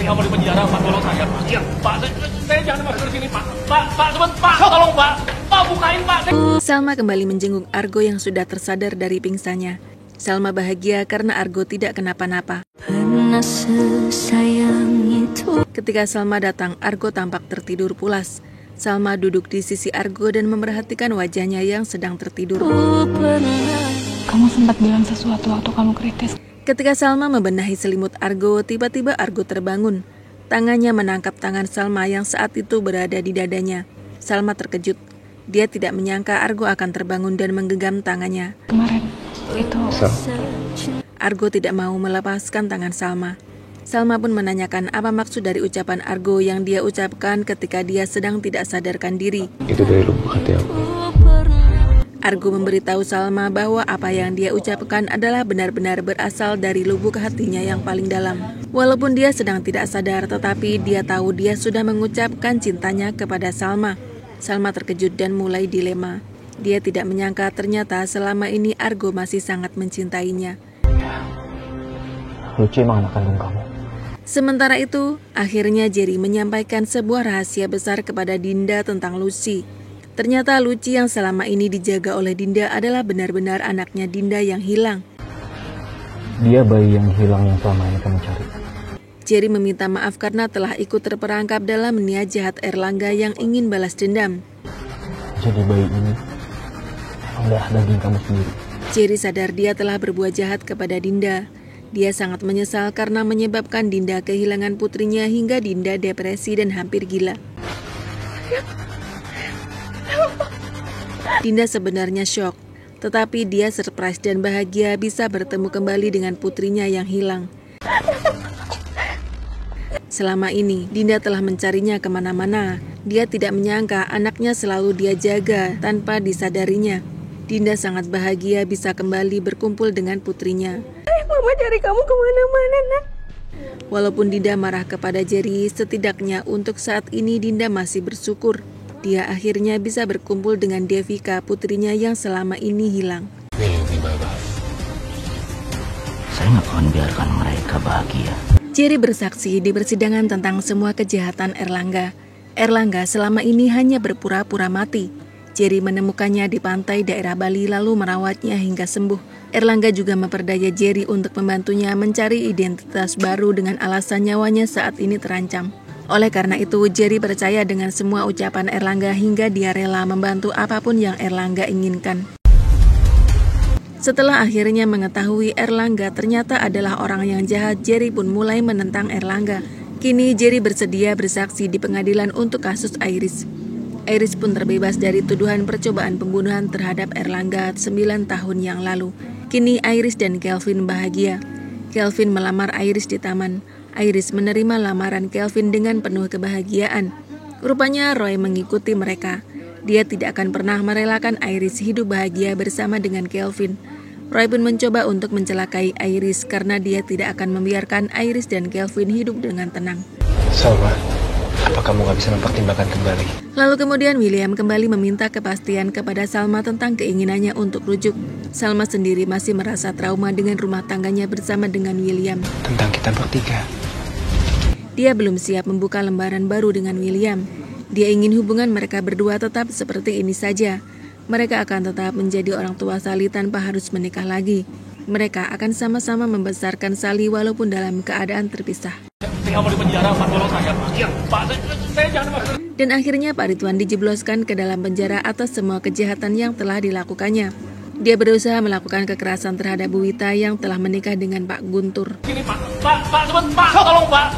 Kamu di penjara, Pak, tolong saya, Pak. Iya, Pak, saya jangan masuk ke sini, Pak. Pak, Pak, tolong, Pak. Pak, bukain, Pak. Salma kembali menjenguk Argo yang sudah tersadar dari pingsannya. Salma bahagia karena Argo tidak kenapa-napa. Ketika Salma datang, Argo tampak tertidur pulas. Salma duduk di sisi Argo dan memerhatikan wajahnya yang sedang tertidur. Kamu sempat bilang sesuatu waktu kamu kritis. Ketika Salma membenahi selimut Argo, tiba-tiba Argo terbangun. Tangannya menangkap tangan Salma yang saat itu berada di dadanya. Salma terkejut. Dia tidak menyangka Argo akan terbangun dan menggenggam tangannya. Kemarin itu... Argo tidak mau melepaskan tangan Salma. Salma pun menanyakan apa maksud dari ucapan Argo yang dia ucapkan ketika dia sedang tidak sadarkan diri. Itu dari lubuk hati aku. Argo memberitahu Salma bahwa apa yang dia ucapkan adalah benar-benar berasal dari lubuk hatinya yang paling dalam. Walaupun dia sedang tidak sadar, tetapi dia tahu dia sudah mengucapkan cintanya kepada Salma. Salma terkejut dan mulai dilema. Dia tidak menyangka ternyata selama ini Argo masih sangat mencintainya. Lucy emang anak kandung kamu. Sementara itu, akhirnya Jerry menyampaikan sebuah rahasia besar kepada Dinda tentang Lucy. Ternyata Lucy yang selama ini dijaga oleh Dinda adalah benar-benar anaknya Dinda yang hilang. Dia bayi yang hilang yang selama ini kamu cari. Jerry meminta maaf karena telah ikut terperangkap dalam niat jahat Erlangga yang ingin balas dendam. Jadi bayi ini adalah daging kamu sendiri. Jerry sadar dia telah berbuat jahat kepada Dinda. Dia sangat menyesal karena menyebabkan Dinda kehilangan putrinya hingga Dinda depresi dan hampir gila. Dinda sebenarnya syok, tetapi dia surprise dan bahagia bisa bertemu kembali dengan putrinya yang hilang. Selama ini, Dinda telah mencarinya kemana-mana. Dia tidak menyangka anaknya selalu dia jaga tanpa disadarinya. Dinda sangat bahagia bisa kembali berkumpul dengan putrinya. Mama cari kamu kemana-mana, nak. Walaupun Dinda marah kepada Jerry, setidaknya untuk saat ini Dinda masih bersyukur. Dia akhirnya bisa berkumpul dengan Devika, putrinya yang selama ini hilang. Saya nggak akan biarkan mereka bahagia. Jerry bersaksi di persidangan tentang semua kejahatan Erlangga. Erlangga selama ini hanya berpura-pura mati. Jerry menemukannya di pantai daerah Bali lalu merawatnya hingga sembuh. Erlangga juga memperdaya Jerry untuk membantunya mencari identitas baru dengan alasan nyawanya saat ini terancam. Oleh karena itu, Jerry percaya dengan semua ucapan Erlangga hingga dia rela membantu apapun yang Erlangga inginkan. Setelah akhirnya mengetahui Erlangga ternyata adalah orang yang jahat, Jerry pun mulai menentang Erlangga. Kini Jerry bersedia bersaksi di pengadilan untuk kasus Iris. Iris pun terbebas dari tuduhan percobaan pembunuhan terhadap Erlangga 9 tahun yang lalu. Kini Iris dan Kelvin bahagia. Kelvin melamar Iris di taman. Iris menerima lamaran Kelvin dengan penuh kebahagiaan. Rupanya Roy mengikuti mereka. Dia tidak akan pernah merelakan Iris hidup bahagia bersama dengan Kelvin. Roy pun mencoba untuk mencelakai Iris karena dia tidak akan membiarkan Iris dan Kelvin hidup dengan tenang. Salma, apa kamu gak bisa mempertimbangkan kembali? Lalu kemudian William kembali meminta kepastian kepada Salma tentang keinginannya untuk rujuk. Salma sendiri masih merasa trauma dengan rumah tangganya bersama dengan William. Tentang kita bertiga. Dia belum siap membuka lembaran baru dengan William. Dia ingin hubungan mereka berdua tetap seperti ini saja. Mereka akan tetap menjadi orang tua Sally tanpa harus menikah lagi. Mereka akan sama-sama membesarkan Sally walaupun dalam keadaan terpisah. Kamu di penjara, Pak, tolong saya, Pak. Iya, Pak, saya jangan masuk. Dan akhirnya Pak Ridwan dijebloskan ke dalam penjara atas semua kejahatan yang telah dilakukannya. Dia berusaha melakukan kekerasan terhadap Bu Wita yang telah menikah dengan Pak Guntur. Sini, Pak, tolong, Pak.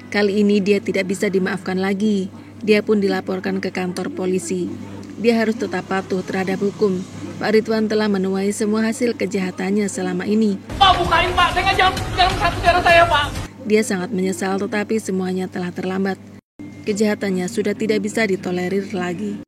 Kali ini dia tidak bisa dimaafkan lagi. Dia pun dilaporkan ke kantor polisi. Dia harus tetap patuh terhadap hukum. Pak Ridwan telah menuai semua hasil kejahatannya selama ini. Pak, bukain, Pak. Saya jangan satu cara saya, Pak. Dia sangat menyesal tetapi semuanya telah terlambat. Kejahatannya sudah tidak bisa ditolerir lagi.